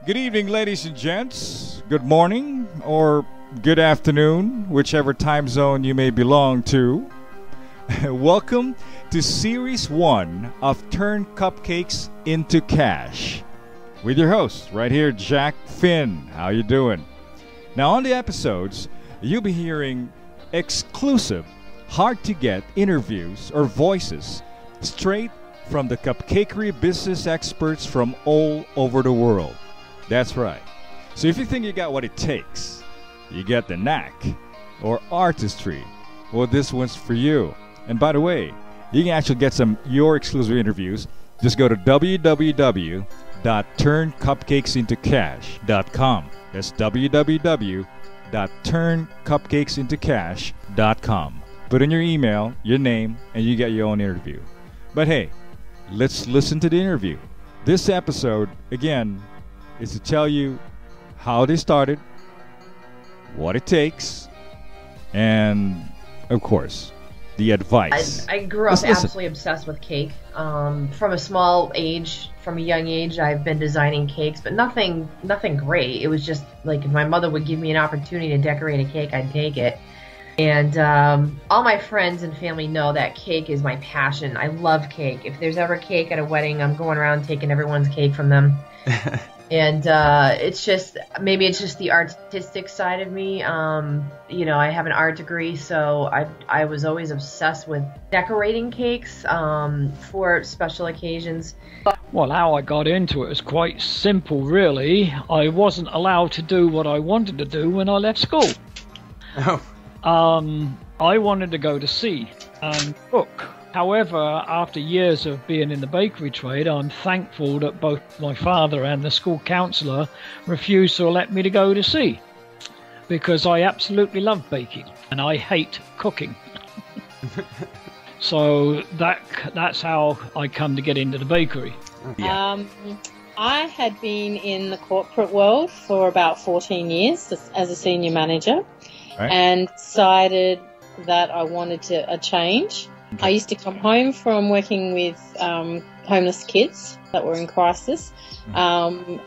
Good evening, ladies and gents. Good morning or good afternoon, whichever time zone you may belong to. Welcome to Series 1 of Turn Cupcakes into Cash with your host right here, Jack Finn. How you doing? Now on the episodes, you'll be hearing exclusive, hard-to-get interviews or voices straight from the cupcakery business experts from all over the world. That's right. So if you think you got what it takes, you got the knack or artistry, well, this one's for you. And by the way, you can actually get some your exclusive interviews. Just go to www.turncupcakesintocash.com. That's www.turncupcakesintocash.com. Put in your email, your name, and you get your own interview. But hey, let's listen to the interview. This episode, again, is to tell you how they started, what it takes, and, of course, the advice. I grew up absolutely obsessed with cake. From a small age, from a young age, I've been designing cakes, but nothing great. It was just like if my mother would give me an opportunity to decorate a cake, I'd take it. And all my friends and family know that cake is my passion. I love cake. If there's ever cake at a wedding, I'm going around taking everyone's cake from them. And it's just the artistic side of me. I have an art degree, so I was always obsessed with decorating cakes for special occasions. Well, how I got into it was quite simple, really. I wasn't allowed to do what I wanted to do when I left school. Oh. I wanted to go to sea and cook. However, after years of being in the bakery trade, I'm thankful that both my father and the school counsellor refused to let me to go to sea, because I absolutely love baking and I hate cooking. So that's how I come to get into the bakery. Yeah. I had been in the corporate world for about 14 years as a senior manager, right, and decided that I wanted a change. Okay. I used to come home from working with homeless kids that were in crisis, and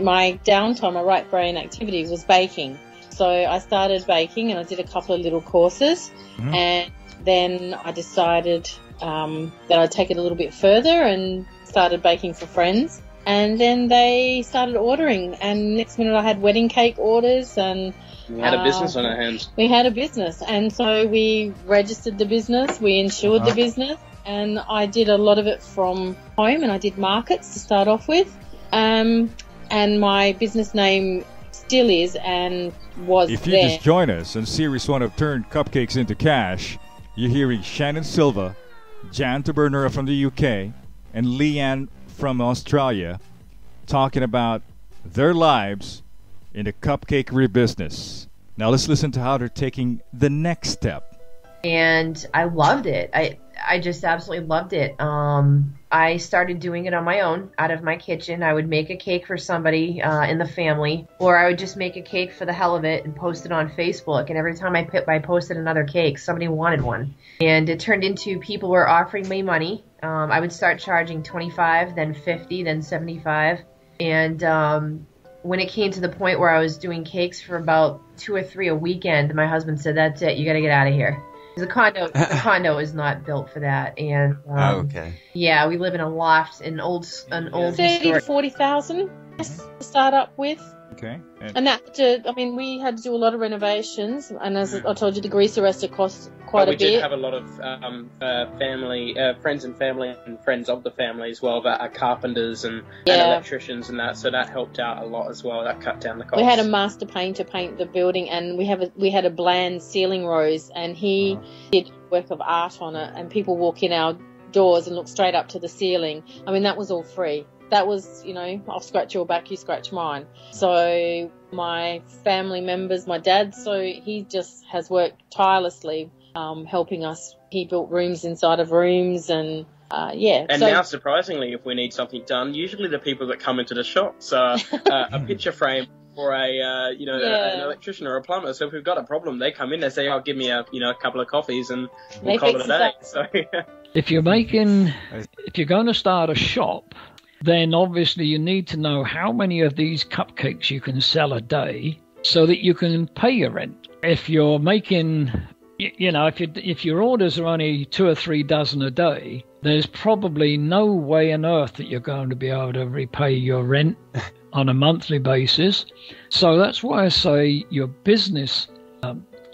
my downtime, my right brain activity was baking. So I started baking and I did a couple of little courses, and then I decided that I'd take it a little bit further and started baking for friends. And then they started ordering, and next minute I had wedding cake orders, and we had a business on our hands. We had a business, and so we registered the business, we insured the business, and I did a lot of it from home, and I did markets to start off with. And my business name still is and was If you there. just join us on Series 1 of Turn Cupcakes into Cash, you're hearing Shannon Silva, Jan Taberner from the UK, and Leanne from Australia talking about their lives in the cupcakery business. Now let's listen to how they're taking the next step. And I loved it. I just absolutely loved it. I started doing it on my own out of my kitchen. I would make a cake for somebody in the family, or I would just make a cake for the hell of it and post it on Facebook. And every time I posted another cake, somebody wanted one. And it turned into people were offering me money. I would start charging $25, then $50, then $75. And when it came to the point where I was doing cakes for about 2 or 3 a weekend, my husband said, "That's it. You got to get out of here." The condo is not built for that. And okay. Yeah, we live in a loft, an old 30,000 to 40,000 to start up with. Okay. And we had to do a lot of renovations, and as I told you, the greaser has to cost quite a bit. We did have a lot of friends and family and friends of the family as well that are carpenters and electricians and that, so that helped out a lot as well. That cut down the cost. We had a master painter paint the building, and we had a bland ceiling rose, and he did work of art on it, and people walk in our doors and look straight up to the ceiling. I mean, that was all free. That was, I'll scratch your back, you scratch mine. So my family members, my dad, so he just has worked tirelessly helping us. He built rooms inside of rooms and, And now, surprisingly, if we need something done, usually the people that come into the shops are a picture frame or an electrician or a plumber. So if we've got a problem, they come in, they say, "Oh, give me a couple of coffees and we'll call it a day." So if you're going to start a shop, then obviously you need to know how many of these cupcakes you can sell a day so that you can pay your rent. If you're making, if your orders are only 2 or 3 dozen a day, there's probably no way on earth that you're going to be able to repay your rent on a monthly basis. So that's why I say your business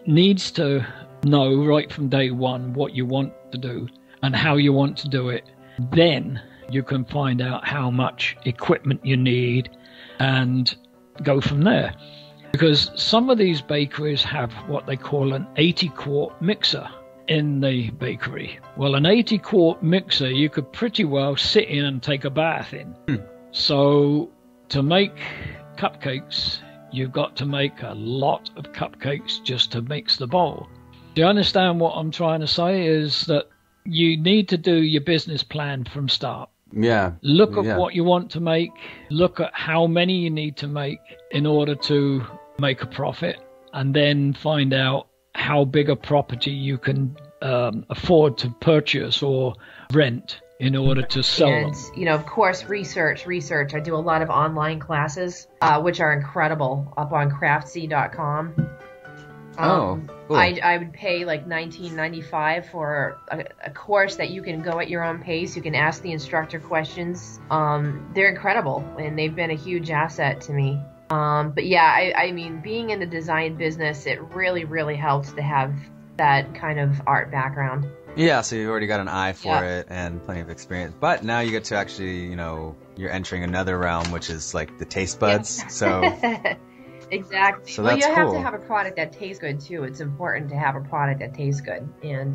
needs to know right from day one what you want to do and how you want to do it. Then you can find out how much equipment you need and go from there. Because some of these bakeries have what they call an 80-quart mixer in the bakery. Well, an 80-quart mixer you could pretty well sit in and take a bath in. So to make cupcakes, you've got to make a lot of cupcakes just to mix the bowl. Do you understand what I'm trying to say? Is that you need to do your business plan from start. Yeah. Look at what you want to make. Look at how many you need to make in order to make a profit, and then find out how big a property you can afford to purchase or rent in order to sell them. And, of course, research. I do a lot of online classes, which are incredible, up on craftsy.com. Cool. I would pay like $19.95 for a course that you can go at your own pace. You can ask the instructor questions. They're incredible, and they've been a huge asset to me. But yeah, I mean, being in the design business, it really, really helps to have that kind of art background. Yeah, so you've already got an eye for it and plenty of experience. But now you get to actually, you're entering another realm, which is like the taste buds. Yeah. So exactly. So well, that's you have cool. to have a product that tastes good too. It's important to have a product that tastes good. And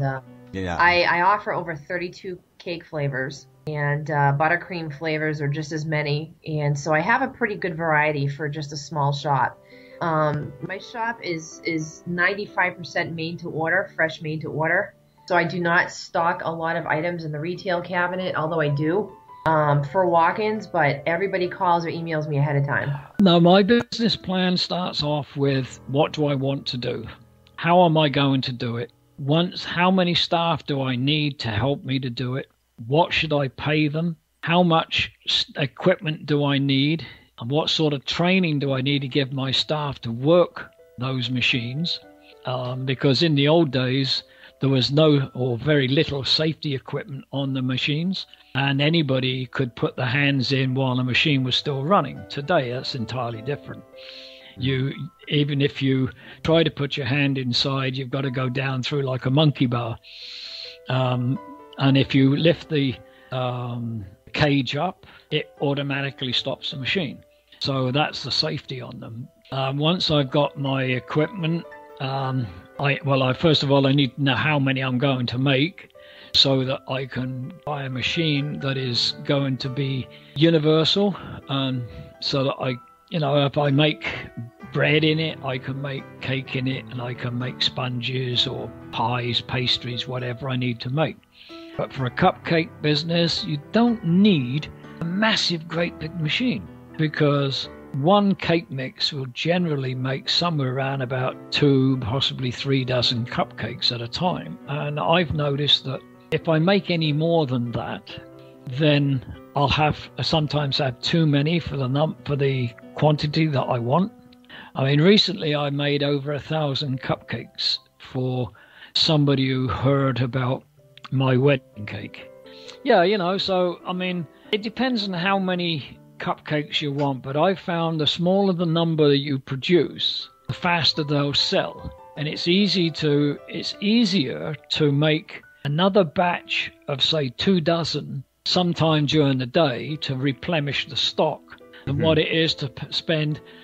yeah, I offer over 32 cake flavors, and buttercream flavors are just as many. And so I have a pretty good variety for just a small shop. My shop is 95% made to order, fresh made to order. So I do not stock a lot of items in the retail cabinet, although I do for walk-ins, but everybody calls or emails me ahead of time. No, my business plan starts off with, what do I want to do? How am I going to do it? How many staff do I need to help me to do it? What should I pay them? How much equipment do I need? And what sort of training do I need to give my staff to work those machines? Because in the old days, there was no or very little safety equipment on the machines, and anybody could put their hands in while the machine was still running. Today, that's entirely different. Even if you try to put your hand inside, you've got to go down through like a monkey bar. And if you lift the cage up, it automatically stops the machine. So that's the safety on them. Once I've got my equipment, first of all, I need to know how many I'm going to make so that I can buy a machine that is going to be universal. So that if I make bread in it, I can make cake in it, and I can make sponges or pies, pastries, whatever I need to make. But for a cupcake business, you don't need a massive, great big machine, because one cake mix will generally make somewhere around about 2, possibly 3 dozen cupcakes at a time. And I've noticed that if I make any more than that, then I'll sometimes have too many for the quantity that I want. I mean, recently I made over 1,000 cupcakes for somebody who heard about my wedding cake. Yeah, so, I mean, it depends on how many cupcakes you want, but I've found the smaller the number that you produce, the faster they'll sell. And it's easier to make another batch of, say, 2 dozen sometime during the day to replenish the stock than what it is to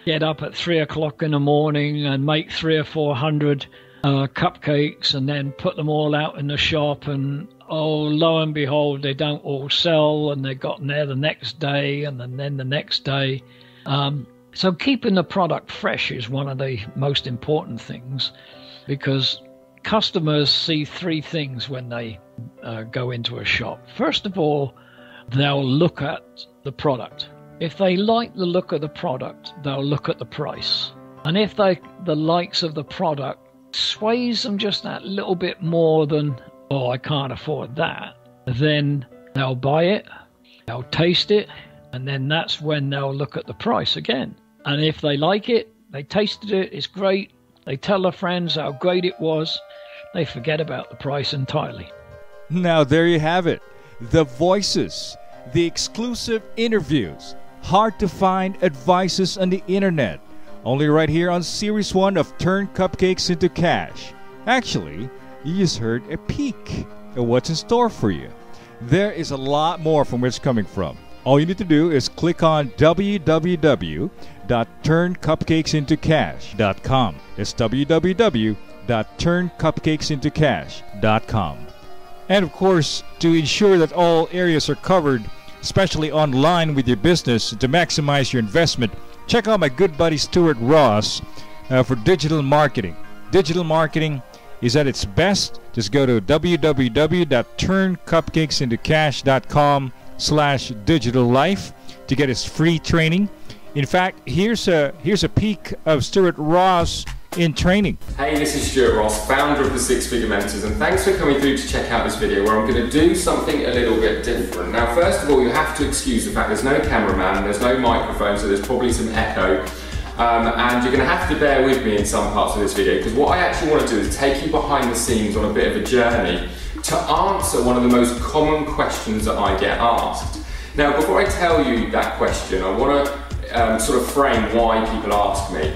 get up at 3 o'clock in the morning and make 300 or 400 cupcakes and then put them all out in the shop, and lo and behold, they don't all sell, and they've gotten there the next day and then the next day. So keeping the product fresh is one of the most important things, because customers see 3 things when they go into a shop. First of all, they'll look at the product. If they like the look of the product, they'll look at the price. And if the likes of the product sways them just that little bit more than, I can't afford that, then they'll buy it, they'll taste it, And then that's when they'll look at the price again. And if they like it, they tasted it, it's great, they tell their friends how great it was, they forget about the price entirely. Now there you have it. The voices, the exclusive interviews, hard to find advices on the internet. Only right here on Series 1 of Turn Cupcakes into Cash. Actually, you just heard a peek at what's in store for you. There is a lot more from where it's coming from. All you need to do is click on www.turncupcakesintocash.com. It's www.turncupcakesintocash.com. And of course, to ensure that all areas are covered, especially online with your business, to maximize your investment, check out my good buddy Stuart Ross for digital marketing. Digital marketing is at its best. Just go to www.turncupcakesintocash.com/digital life to get his free training. In fact, here's a peek of Stuart Ross in training. Hey, this is Stuart Ross, founder of the Six Figure Mentors, and thanks for coming through to check out this video where I'm going to do something a little bit different. Now, first of all, you have to excuse the fact there's no cameraman, there's no microphone, so there's probably some echo. And you're going to have to bear with me in some parts of this video, because what I actually want to do is take you behind the scenes on a bit of a journey to answer one of the most common questions that I get asked. Now, before I tell you that question, I want to sort of frame why people ask me.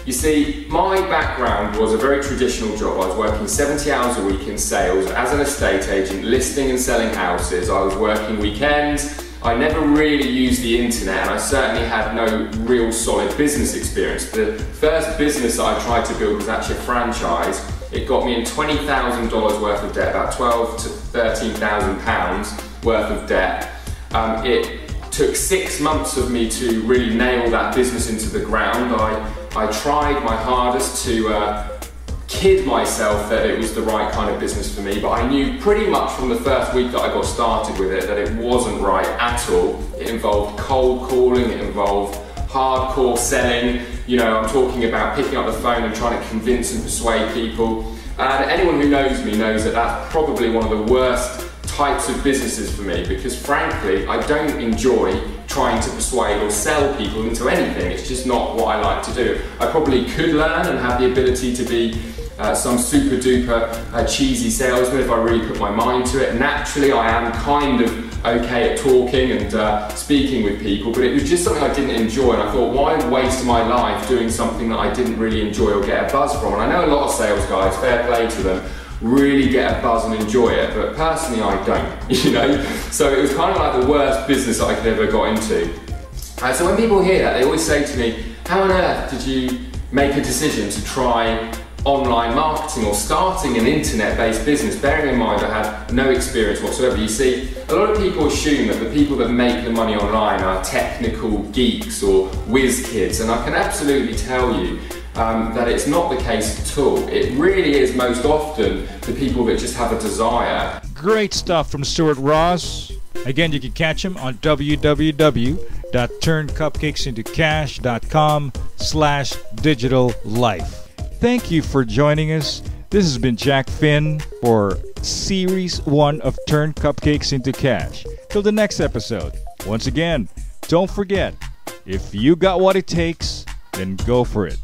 You see, my background was a very traditional job. I was working 70 hours a week in sales as an estate agent, listing and selling houses. I was working weekends. I never really used the internet, and I certainly had no real solid business experience. The first business that I tried to build was actually a franchise. It got me in $20,000 worth of debt, about £12,000 to £13,000 worth of debt. It took 6 months of me to really nail that business into the ground. I tried my hardest to kid myself that it was the right kind of business for me, but I knew pretty much from the first week that I got started with it that it wasn't right at all. It involved cold calling, it involved hardcore selling. You know, I'm talking about picking up the phone and trying to convince and persuade people. And anyone who knows me knows that that's probably one of the worst types of businesses for me, because frankly, I don't enjoy trying to persuade or sell people into anything. It's just not what I like to do. I probably could learn and have the ability to be some super duper cheesy salesman if I really put my mind to it. Naturally, I am kind of okay at talking and speaking with people, but it was just something I didn't enjoy, and I thought, why waste my life doing something that I didn't really enjoy or get a buzz from? And I know a lot of sales guys, fair play to them, really get a buzz and enjoy it, but personally I don't, you know? So it was kind of like the worst business that I could ever got into. So when people hear that, they always say to me, how on earth did you make a decision to try online marketing or starting an internet-based business? Bearing in mind I had no experience whatsoever. You see, a lot of people assume that the people that make the money online are technical geeks or whiz kids, and I can absolutely tell you that it's not the case at all. It really is most often the people that just have a desire. Great stuff from Stuart Ross. Again, you can catch him on www.turncupcakesintocash.com/digital life. Thank you for joining us. This has been Jack Finn for Series 1 of Turn Cupcakes into Cash. Till the next episode. Once again, don't forget, if you got what it takes, then go for it.